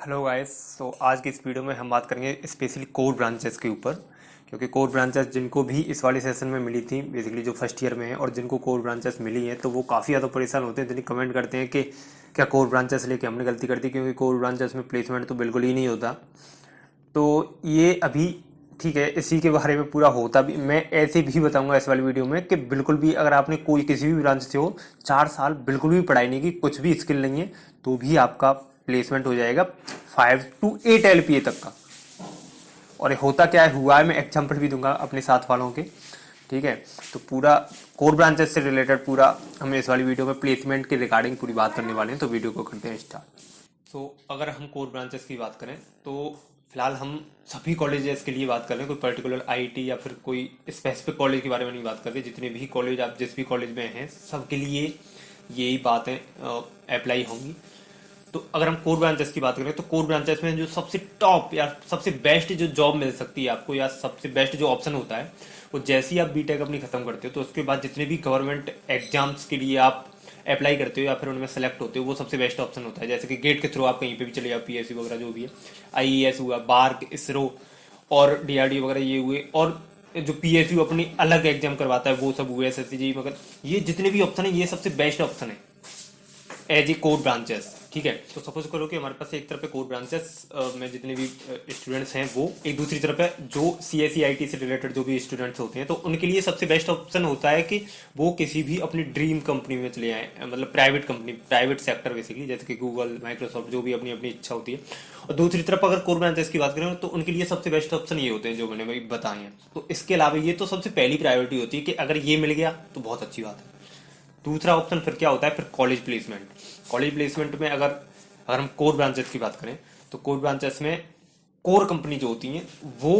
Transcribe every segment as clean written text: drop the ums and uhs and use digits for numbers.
Hello guys. आज की इस वीडियो में हम बात करेंगे स्पेशली कोर ब्रांचेस के ऊपर, क्योंकि कोर ब्रांचेस जिनको भी इस वाले सेशन में मिली थी, बेसिकली जो फर्स्ट ईयर में है और जिनको कोर ब्रांचेस मिली हैं, तो वो काफ़ी ज़्यादा परेशान होते हैं। जिन्हें कमेंट करते हैं कि क्या कोर ब्रांचेस लेके हमने गलती कर दी, क्योंकि कोर ब्रांचेस में प्लेसमेंट तो बिल्कुल ही नहीं होता। तो ये अभी ठीक है, इसी के बारे में पूरा होता भी मैं ऐसे भी बताऊंगा इस वाली वीडियो में कि बिल्कुल भी अगर आपने कोई किसी भी ब्रांच से हो, 4 साल बिल्कुल भी पढ़ाई नहीं की, कुछ भी स्किल नहीं है, तो भी आपका प्लेसमेंट हो जाएगा 5 to 8 LPA तक का। और ये होता क्या है, हुआ है, मैं एग्जाम्पल भी दूंगा अपने साथ वालों के। ठीक है, तो पूरा कोर ब्रांचेस से रिलेटेड पूरा हम इस वाली वीडियो में प्लेसमेंट के रिगार्डिंग पूरी बात करने वाले हैं। तो वीडियो को करते हैं स्टार्ट। अगर हम कोर ब्रांचेस की बात करें तो फिलहाल हम सभी कॉलेजेस के लिए बात कर रहे हैं, कोई पर्टिकुलर आईटी या फिर कोई स्पेसिफिक कॉलेज के बारे में नहीं बात कर रहे। जितने भी कॉलेज आप जिस भी कॉलेज में हैं, सबके लिए यही बातें अप्लाई होंगी। तो अगर हम कोर ब्रांचेस की बात करें तो कोर ब्रांचेस में जो सबसे टॉप या सबसे बेस्ट जो जॉब मिल सकती है आपको, या सबसे बेस्ट जो ऑप्शन होता है, वो जैसे ही आप बीटेक अपनी खत्म करते हो तो उसके बाद जितने भी गवर्नमेंट एग्जाम्स के लिए आप अप्लाई करते हो या फिर उनमें सेलेक्ट होते हो, वो सबसे बेस्ट ऑप्शन होता है। जैसे कि गेट के थ्रू आप कहीं पे भी चले जाओ, पीएससी वगैरह जो भी है, आईएएस हुआ, बार्क, इसरो और डीआरडीओ वगैरह ये हुए, और जो पीएसयू अपनी अलग एग्जाम करवाता है वो सब हुए, एसएससी, मगर ये जितने भी ऑप्शन है ये सबसे बेस्ट ऑप्शन है एज ए कोर ब्रांचेस। ठीक है, तो सपोज करो कि हमारे पास एक तरफ है कोर ब्रांचेस में जितने भी स्टूडेंट्स हैं वो, एक दूसरी तरफ है जो सीएससी आईटी से रिलेटेड जो भी स्टूडेंट्स होते हैं, तो उनके लिए सबसे बेस्ट ऑप्शन होता है कि वो किसी भी अपनी ड्रीम कंपनी में चले आए, मतलब private company, private sector basically, जैसे कि गूगल, माइक्रोसॉफ्ट, जो भी अपनी अपनी इच्छा होती है। और दूसरी तरफ अगर कोर ब्रांचेस की बात करें तो उनके लिए सबसे बेस्ट ऑप्शन ये होते हैं जो मैंने बताए हैं। तो इसके अलावा ये तो सबसे पहली प्रायोरिटी होती है कि अगर ये मिल गया तो बहुत अच्छी बात है। दूसरा ऑप्शन फिर क्या होता है, फिर कॉलेज प्लेसमेंट। कॉलेज प्लेसमेंट में अगर अगर हम कोर ब्रांचेस की बात करें तो कोर ब्रांचेस में कोर कंपनी जो होती हैं वो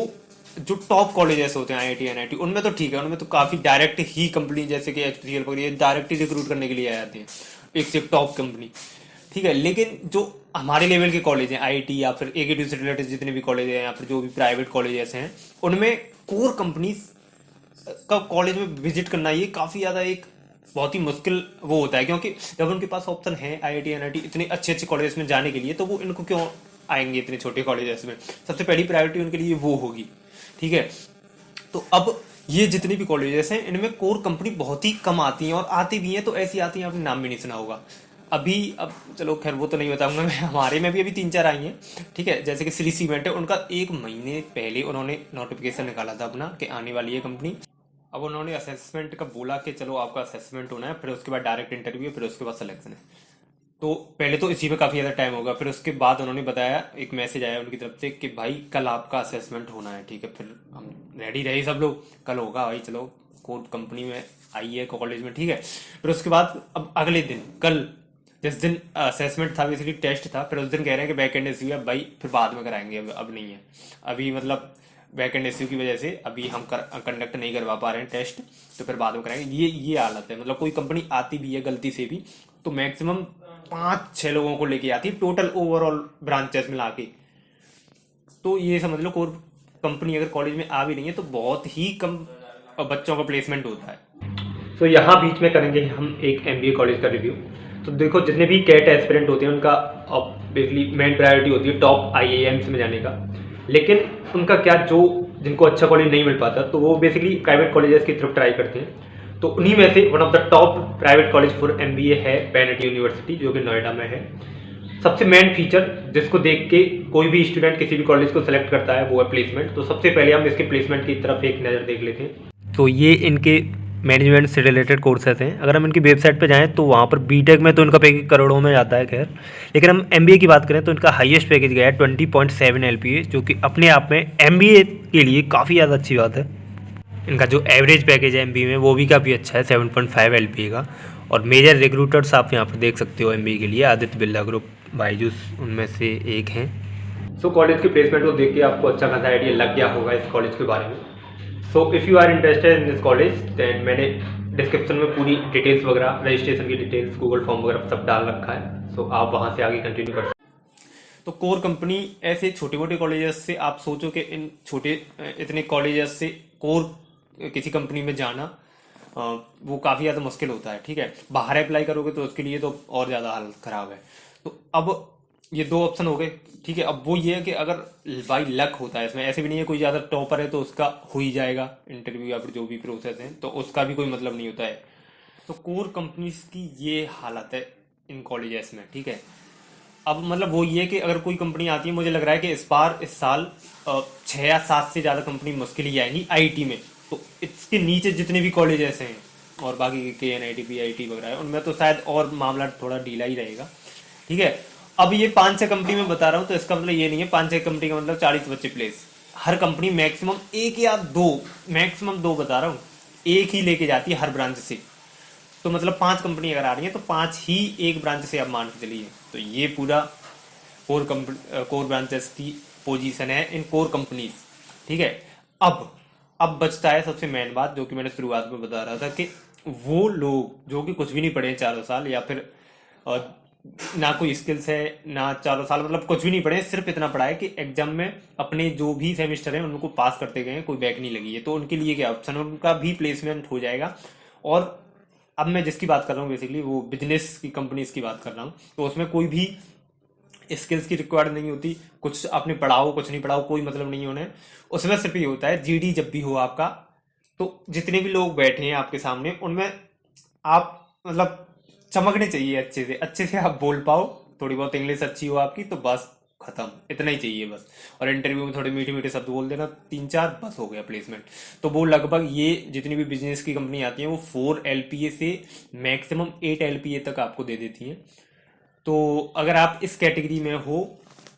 जो टॉप कॉलेजेस होते हैं, आईआईटी, एनआईटी, उनमें तो ठीक है, उनमें तो काफी डायरेक्ट ही कंपनी जैसे कि एचपीसीएल वगैरह डायरेक्ट ही रिक्रूट करने के लिए आ जाती है, एक से एक टॉप कंपनी। ठीक है, लेकिन जो हमारे लेवल के कॉलेज हैं, आईआईटी या फिर एकेटी से रिलेटेड जितने भी कॉलेज हैं या फिर जो भी प्राइवेट कॉलेजेस हैं, उनमें कोर कंपनीज का कॉलेज में विजिट करना ये काफी ज्यादा एक बहुत ही मुश्किल वो होता है, क्योंकि जब उनके पास ऑप्शन है आईआईटी, एनआईटी, इतने अच्छे अच्छे कॉलेज में जाने के लिए, तो वो इनको क्यों आएंगे इतने छोटे कॉलेजेस में। सबसे पहली प्रायोरिटी उनके लिए वो होगी। ठीक है, तो अब ये जितनी भी कॉलेजेस हैं इनमें कोर कंपनी बहुत ही कम आती हैं, और आती भी हैं तो ऐसी आती हैं आपने नाम भी नहीं सुना होगा अभी। अब चलो खैर वो तो नहीं बताऊंगा मैं, हमारे में भी अभी 3-4 आई हैं। ठीक है, जैसे कि श्री सीमेंट है, उनका 1 महीने पहले उन्होंने नोटिफिकेशन निकाला था अपना कि आने वाली है कंपनी। अब उन्होंने असेसमेंट का बोला कि चलो आपका असेसमेंट होना है, फिर उसके बाद डायरेक्ट इंटरव्यू है, फिर उसके बाद सिलेक्शन है। तो पहले तो इसी में काफ़ी ज़्यादा टाइम होगा, फिर उसके बाद उन्होंने बताया, एक मैसेज आया उनकी तरफ से कि भाई कल आपका असेसमेंट होना है। ठीक है, फिर हम रेडी रहे सब लोग, कल होगा भाई, चलो कोर कंपनी में आई है कॉलेज में। ठीक है, फिर उसके बाद अब अगले दिन कल, जिस दिन असेसमेंट था, बेसिकली टेस्ट था, फिर उस दिन कह रहे हैं कि बैक एंड इश्यू है भाई, फिर बाद में कराएंगे, अब नहीं है अभी, मतलब बैक एंड इश्यू की वजह से अभी हम कंडक्ट नहीं करवा पा रहे हैं टेस्ट, तो फिर बाद में कराएंगे। ये हालत है, मतलब कोई कंपनी आती भी है गलती से भी तो मैक्सिमम 5-6 लोगों को लेके आती है टोटल ओवरऑल ब्रांचेस मिला के। तो ये समझ लो कोर कंपनी अगर कॉलेज में आ भी रही है तो बहुत ही कम बच्चों का प्लेसमेंट होता है। तो यहाँ बीच में करेंगे हम एक एमबीए कॉलेज का रिव्यू। तो देखो जितने भी कैट एस्पिरेंट होते हैं उनका बेसिकली मेन प्रायोरिटी होती है टॉप आईआईएम्स में जाने का, लेकिन उनका क्या, जो जिनको अच्छा कॉलेज नहीं मिल पाता तो वो बेसिकली प्राइवेट कॉलेजेस की तरफ ट्राई करते हैं। तो उन्हीं में से one of the top private college for MBA है पेनिटी यूनिवर्सिटी, जो कि नोएडा में है। सबसे मेन फीचर जिसको देख के कोई भी स्टूडेंट किसी भी कॉलेज को सेलेक्ट करता है वो है प्लेसमेंट। तो सबसे पहले हम इसके प्लेसमेंट की तरफ एक नज़र देख लेते हैं। तो ये इनके मैनेजमेंट से रिलेटेड कोर्सेज हैं। अगर हम इनकी वेबसाइट पे जाएं तो वहाँ पर बीटेक में तो इनका पैकेज करोड़ों में जाता है खैर, लेकिन हम एमबीए की बात करें तो इनका हाईएस्ट पैकेज गया है 20.7 LPA, जो कि अपने आप में एमबीए के लिए काफ़ी ज़्यादा अच्छी बात है। इनका जो एवरेज पैकेज है एमबीए में वो भी काफ़ी अच्छा है, 7.5 LPA का। और मेजर रिक्रूटर्स आप यहाँ पर देख सकते हो एमबीए के लिए, आदित्य बिरला ग्रुप, बायजूस उनमें से एक हैं। सो कॉलेज के प्लेसमेंट को देख के आपको अच्छा खासा आइडिया लग गया होगा इस कॉलेज के बारे में। So if you are interested in this college then मैंने डिस्क्रिप्शन में पूरी डिटेल्स वगैरह, रजिस्ट्रेशन की डिटेल्स, गूगल फॉर्म वगैरह सब डाल रखा है। सो आप वहाँ से आगे कंटिन्यू कर सकते हैं। तो कोर कंपनी ऐसे छोटे मोटे कॉलेजेस से आप सोचो कि इन छोटे इतने कॉलेजेस से कोर किसी कंपनी में जाना वो काफ़ी ज़्यादा मुश्किल होता है। ठीक है, बाहर अप्लाई करोगे तो उसके लिए तो और ज़्यादा हालत ख़राब है। तो अब ये दो ऑप्शन हो गए, ठीक है। अब वो ये है कि अगर बाई लक होता है, इसमें ऐसे भी नहीं है कोई ज़्यादा टॉपर है तो उसका हो ही जाएगा इंटरव्यू या फिर जो भी प्रोसेस है, तो उसका भी कोई मतलब नहीं होता है। तो कोर कंपनीज की ये हालत है इन कॉलेजेस में, ठीक है। अब मतलब वो ये कि अगर कोई कंपनी आती है, मुझे लग रहा है कि इस साल 6 या 7 से ज़्यादा कंपनी मुश्किल ही आएंगी आईटी में। तो इसके नीचे जितने भी कॉलेजेस हैं और बाकी के N I T P I T वगैरह है, उनमें तो शायद और मामला थोड़ा ढीला ही रहेगा, ठीक है। अब ये 5-6 कंपनी में बता रहा हूँ, तो इसका मतलब ये नहीं है 5-6 कंपनी का मतलब 40 बच्चे प्लेस। हर कंपनी मैक्सिमम एक या दो, मैक्सिमम दो बता रहा हूँ, एक ही लेके जाती है हर ब्रांच से। तो मतलब 5 कंपनी अगर आ रही है तो 5 ही एक ब्रांच से आप मान के चलिए। तो ये पूरा कोर ब्रांचेस की पोजीशन है इन कोर कंपनीज, ठीक है। अब बचता है सबसे मेन बात, जो कि मैंने शुरुआत में बता रहा था कि वो लोग जो कि कुछ भी नहीं पढ़े हैं 4 साल, या फिर अ, ना कोई स्किल्स है ना 4 साल, मतलब कुछ भी नहीं पढ़े, सिर्फ इतना पढ़ा है कि एग्जाम में अपने जो भी सेमेस्टर है उनको पास करते गए हैं, कोई बैक नहीं लगी है, तो उनके लिए क्या ऑप्शन है, उनका भी प्लेसमेंट हो जाएगा। और अब मैं जिसकी बात कर रहा हूँ बेसिकली वो बिजनेस की कंपनीज की बात कर रहा हूँ, तो उसमें कोई भी स्किल्स की रिक्वायर्ड नहीं होती, कुछ आपने पढ़ाओ कुछ नहीं पढ़ाओ कोई मतलब नहीं होने। उसमें सिर्फ ये होता है जीडी जब भी हो आपका, तो जितने भी लोग बैठे हैं आपके सामने उनमें आप मतलब चमकने चाहिए, अच्छे से आप बोल पाओ, थोड़ी बहुत इंग्लिश अच्छी हो आपकी, तो बस खत्म, इतना ही चाहिए बस। और इंटरव्यू में थोड़े मीठे मीठे शब्द बोल देना 3-4, बस हो गया प्लेसमेंट। तो वो लगभग ये जितनी भी बिजनेस की कंपनी आती हैं वो 4 LPA से मैक्सिमम 8 LPA तक आपको दे देती हैं। तो अगर आप इस कैटेगरी में हो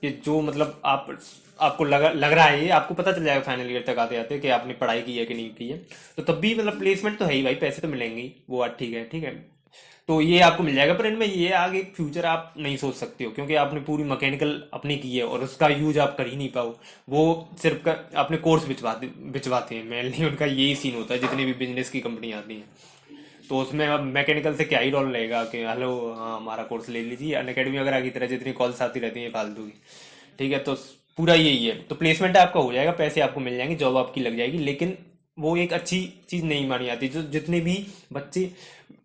कि जो मतलब आपको लग रहा है, ये आपको पता चल जाएगा फाइनल ईयर तक आते आते कि आपने पढ़ाई की है कि नहीं की है, तो तब भी मतलब प्लेसमेंट तो है ही भाई, पैसे तो मिलेंगे ही, वो बात ठीक है, ठीक है। तो ये आपको मिल जाएगा, पर इनमें ये आगे फ्यूचर आप नहीं सोच सकते हो, क्योंकि आपने पूरी मैकेनिकल अपनी की है और उसका यूज आप कर ही नहीं पाओ। वो सिर्फ अपने कोर्स बिचवाते हैं, मेनली उनका यही सीन होता है जितनी भी बिजनेस की कंपनी आती हैं। तो उसमें अब मैकेनिकल से क्या ही रोल रहेगा कि हेलो हाँ हमारा कोर्स ले लीजिए, अन अकेडमी वगैरह की तरह जितनी कॉल्स आती रहती हैं फालतू की, ठीक है। तो पूरा यही है, तो प्लेसमेंट आपका हो जाएगा, पैसे आपको मिल जाएंगे, जॉब आपकी लग जाएगी, लेकिन वो एक अच्छी चीज़ नहीं मानी जाती। जो जितने भी बच्चे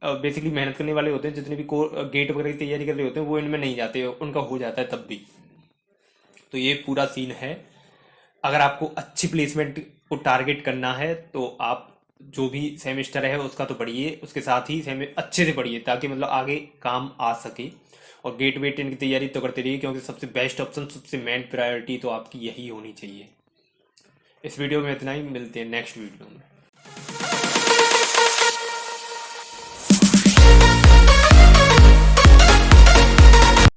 बेसिकली मेहनत करने वाले होते हैं, जितने भी गेट वगैरह की तैयारी कर रहे होते हैं, वो इनमें नहीं जाते, उनका हो जाता है तब भी। तो ये पूरा सीन है। अगर आपको अच्छी प्लेसमेंट को टारगेट करना है तो आप जो भी सेमेस्टर है उसका तो पढ़िए, उसके साथ ही अच्छे से पढ़िए ताकि मतलब आगे काम आ सके। और गेट वेट इनकी तैयारी तो करते रहिए, क्योंकि सबसे बेस्ट ऑप्शन, सबसे मेन प्रायोरिटी तो आपकी यही होनी चाहिए। इस वीडियो में इतना ही, मिलते हैं नेक्स्ट वीडियो में।